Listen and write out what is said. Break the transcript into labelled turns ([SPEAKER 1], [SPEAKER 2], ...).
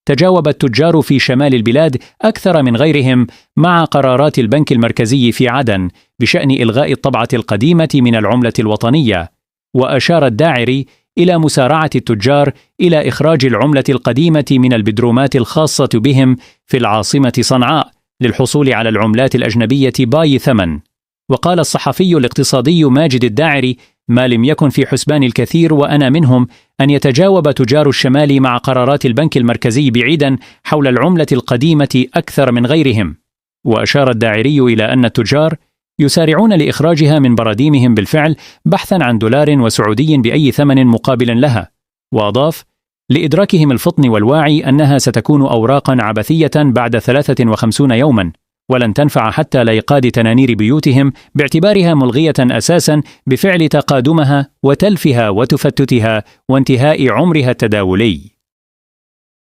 [SPEAKER 1] تجاوب التجار في شمال البلاد أكثر من غيرهم مع قرارات البنك المركزي في عدن بشأن إلغاء الطبعة القديمة من العملة الوطنية. وأشار الداعري إلى مسارعة التجار إلى إخراج العملة القديمة من البدرومات الخاصة بهم في العاصمة صنعاء للحصول على العملات الأجنبية باي ثمن. وقال الصحفي الاقتصادي ماجد الداعري: ما لم يكن في حسبان الكثير وأنا منهم أن يتجاوب تجار الشمال مع قرارات البنك المركزي بعيدا حول العملة القديمة أكثر من غيرهم. وأشار الداعري إلى أن التجار يسارعون لإخراجها من براديمهم بالفعل بحثا عن دولار وسعودي بأي ثمن مقابل لها. وأضاف: لإدراكهم الفطن والواعي أنها ستكون أوراقا عبثية بعد 53 يوما، ولن تنفع حتى لإيقاد تنانير بيوتهم باعتبارها ملغية أساسا بفعل تقادمها وتلفها وتفتتها وانتهاء عمرها التداولي.